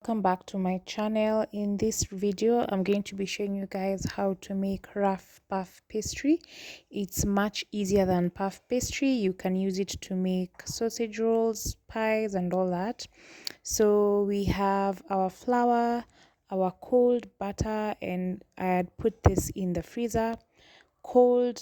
welcome back to my channel. In this video I'm going to be showing you guys how to make rough puff pastry. It's much easier than puff pastry. You can use it to make sausage rolls, pies and all that. So we have our flour, our cold butter, and I had put this in the freezer. Cold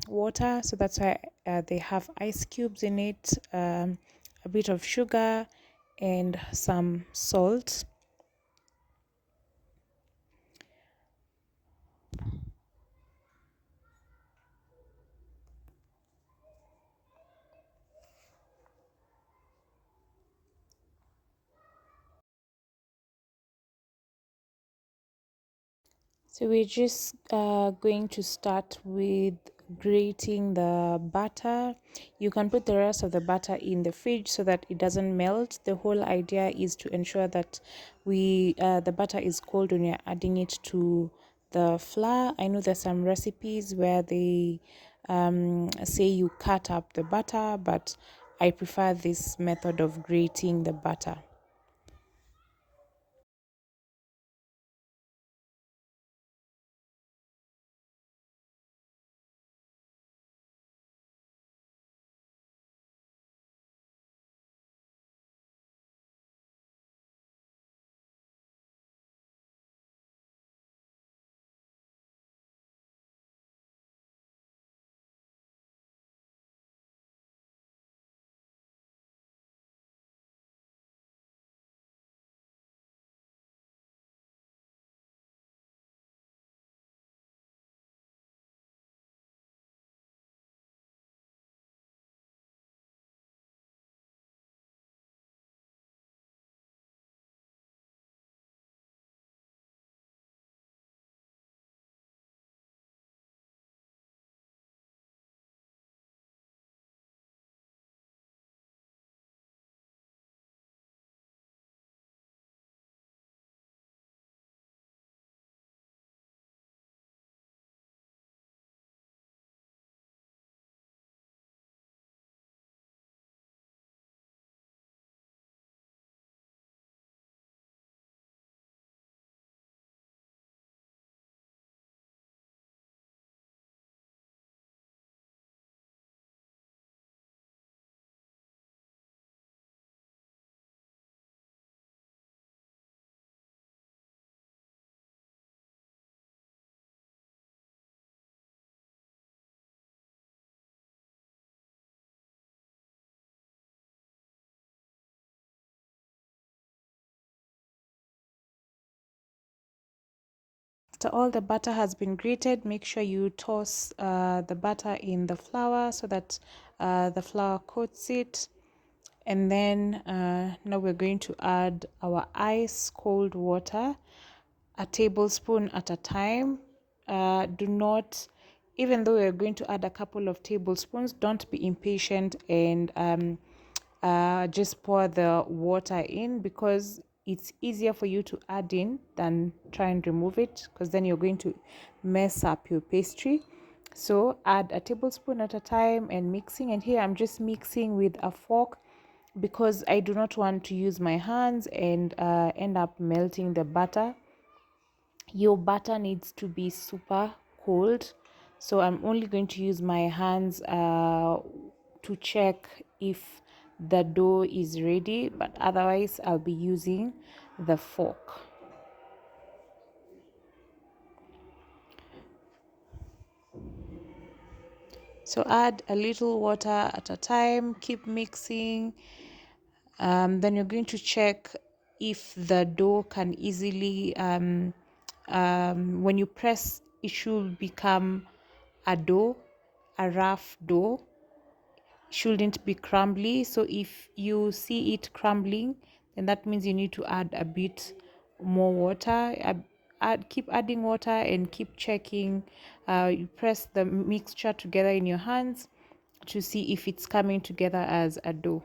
water, so that's why they have ice cubes in it, a bit of sugar and some salt. So we're just going to start with grating the butter. You can put the rest of the butter in the fridge so that it doesn't melt. The whole idea is to ensure that the butter is cold when you're adding it to the flour. I know there's some recipes where they say you cut up the butter, but I prefer this method of grating the butter. After all the butter has been grated, make sure you toss the butter in the flour so that the flour coats it. And then now we're going to add our ice cold water, a tablespoon at a time. Do not, even though we're going to add a couple of tablespoons, don't be impatient and just pour the water in, because it's easier for you to add in than try and remove it, because then you're going to mess up your pastry. So add a tablespoon at a time and mixing. And here I'm just mixing with a fork because I do not want to use my hands and end up melting the butter. Your butter needs to be super cold, so I'm only going to use my hands to check if the dough is ready, but otherwise I'll be using the fork. So add a little water at a time, keep mixing. Then you're going to check if the dough can easily, when you press, it should become a dough, a rough dough. Shouldn't be crumbly. So if you see it crumbling, then that means you need to add a bit more water. Keep adding water and keep checking. You press the mixture together in your hands to see if it's coming together as a dough.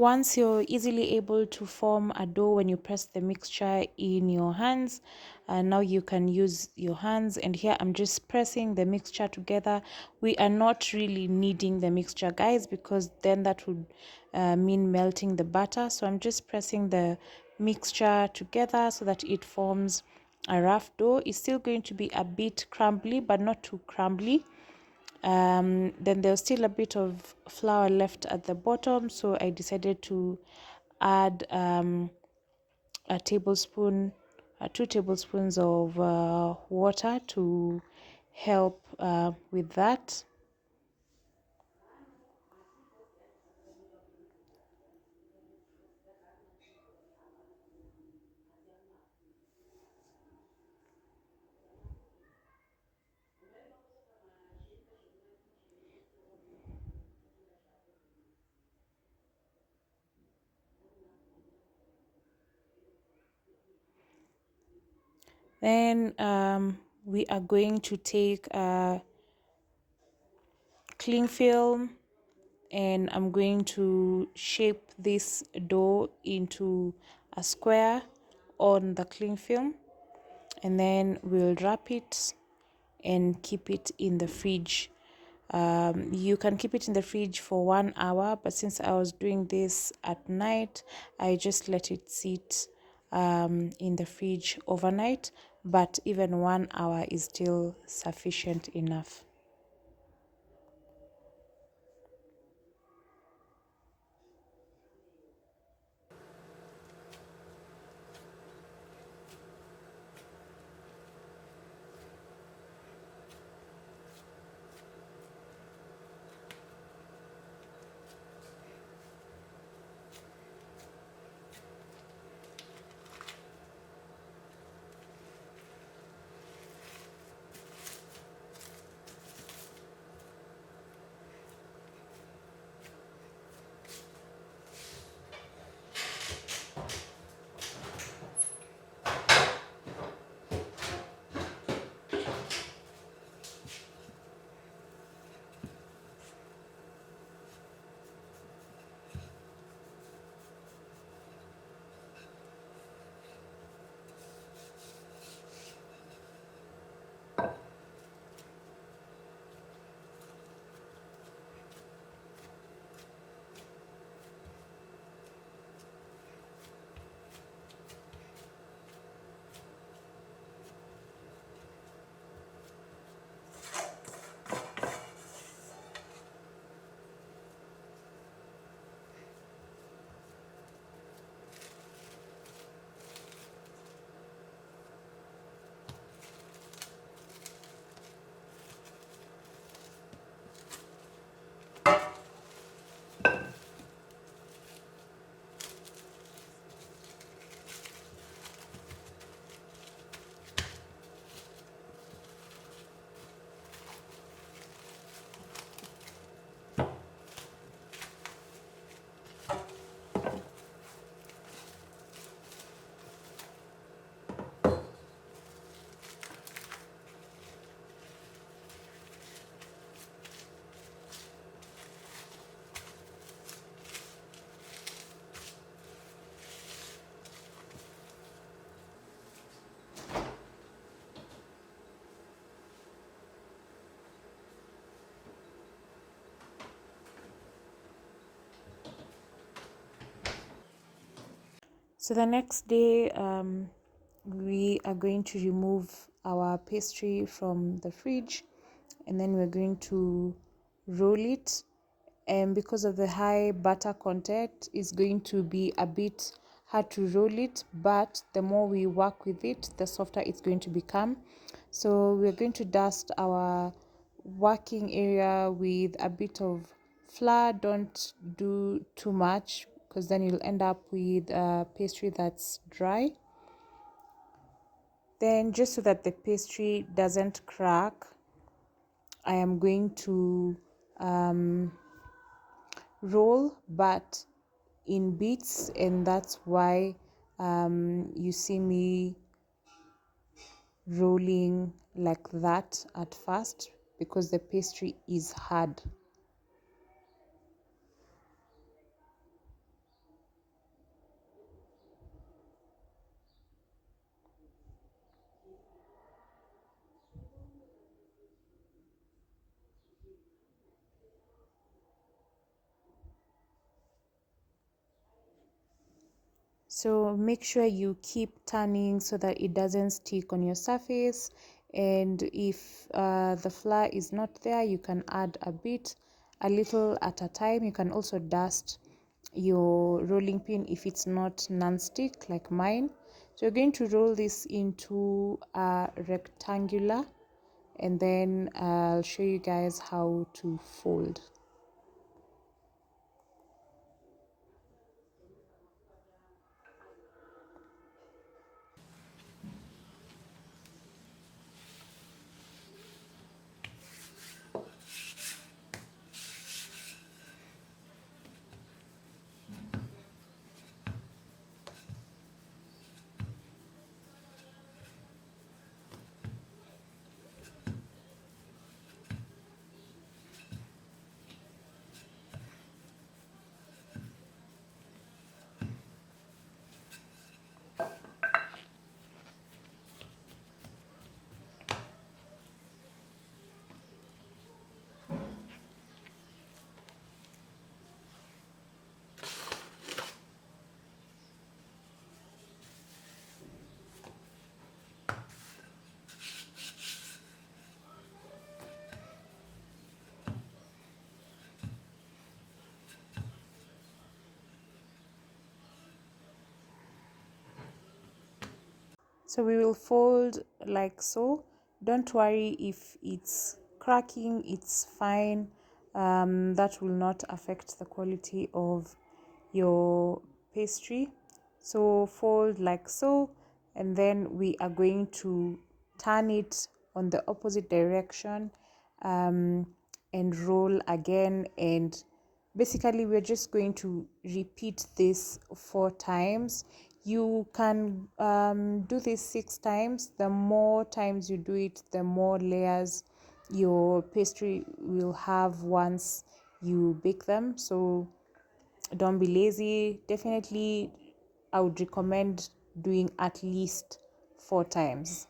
Once you're easily able to form a dough when you press the mixture in your hands, now you can use your hands. And here I'm just pressing the mixture together. We are not really kneading the mixture, guys, because then that would mean melting the butter. So I'm just pressing the mixture together so that it forms a rough dough. It's still going to be a bit crumbly, but not too crumbly. Then there's still a bit of flour left at the bottom, so I decided to add a tablespoon, 2 tablespoons of water to help with that. Then we are going to take cling film, and I'm going to shape this dough into a square on the cling film, and then we'll wrap it and keep it in the fridge. You can keep it in the fridge for 1 hour, but since I was doing this at night, I just let it sit in the fridge overnight, but even 1 hour is still sufficient enough. So the next day, we are going to remove our pastry from the fridge, and then we're going to roll it. And because of the high butter content, it's going to be a bit hard to roll it, but the more we work with it, the softer it's going to become. So we're going to dust our working area with a bit of flour. Don't do too much, because then you'll end up with a pastry that's dry. Then, just so that the pastry doesn't crack, I am going to roll, but in bits, and that's why you see me rolling like that at first, because the pastry is hard. So make sure you keep turning so that it doesn't stick on your surface. And if the flour is not there, you can add a little at a time. You can also dust your rolling pin if it's not non-stick like mine. So you're going to roll this into a rectangular, and then I'll show you guys how to fold. So we will fold like so. Don't worry if it's cracking, it's fine. That will not affect the quality of your pastry. So fold like so, and then we are going to turn it on the opposite direction, and roll again. And basically we're just going to repeat this 4 times. You can do this 6 times. The more times you do it, the more layers your pastry will have once you bake them. So don't be lazy. Definitely I would recommend doing at least 4 times.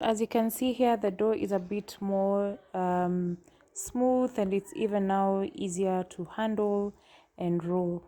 As you can see here, the dough is a bit more smooth, and it's even now easier to handle and roll.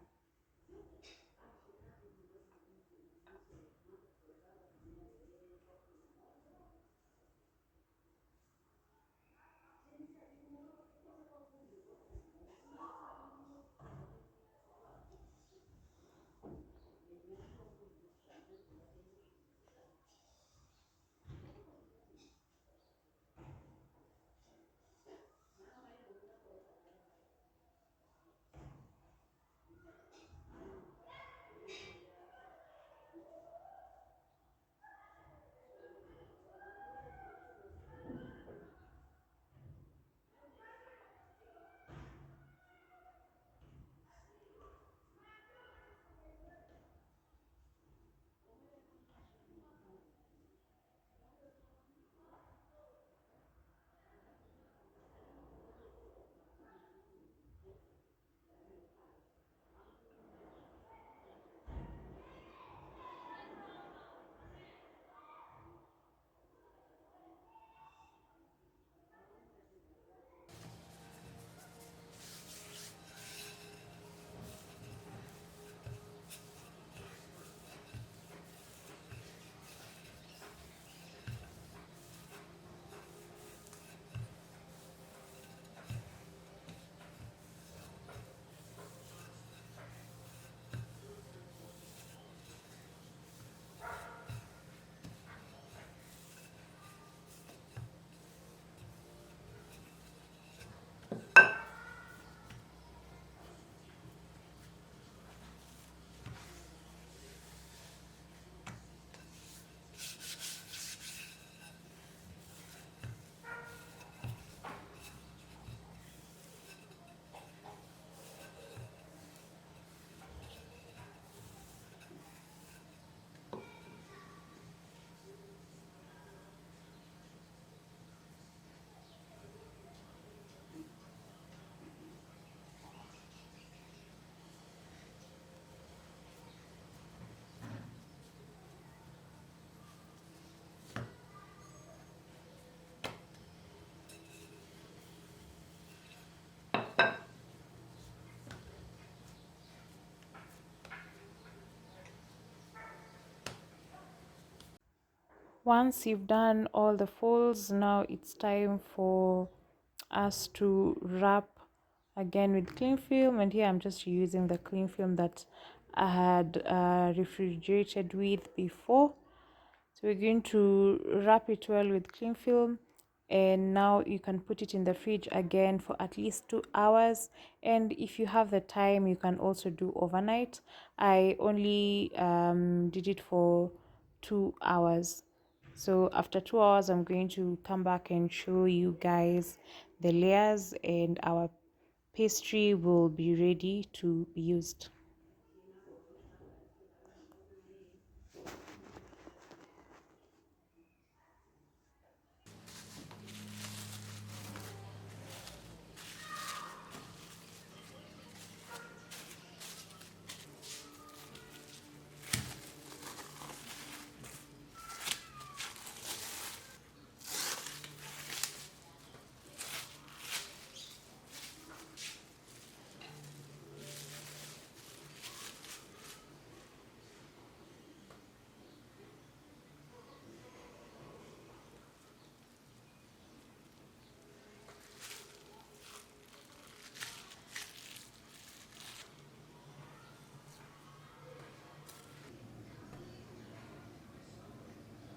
Once you've done all the folds, now it's time for us to wrap again with cling film, and here I'm just using the cling film that I had refrigerated with before. So we're going to wrap it well with cling film, and now you can put it in the fridge again for at least 2 hours. And if you have the time, you can also do overnight. I only did it for 2 hours. So after 2 hours, I'm going to come back and show you guys the layers, and our pastry will be ready to be used.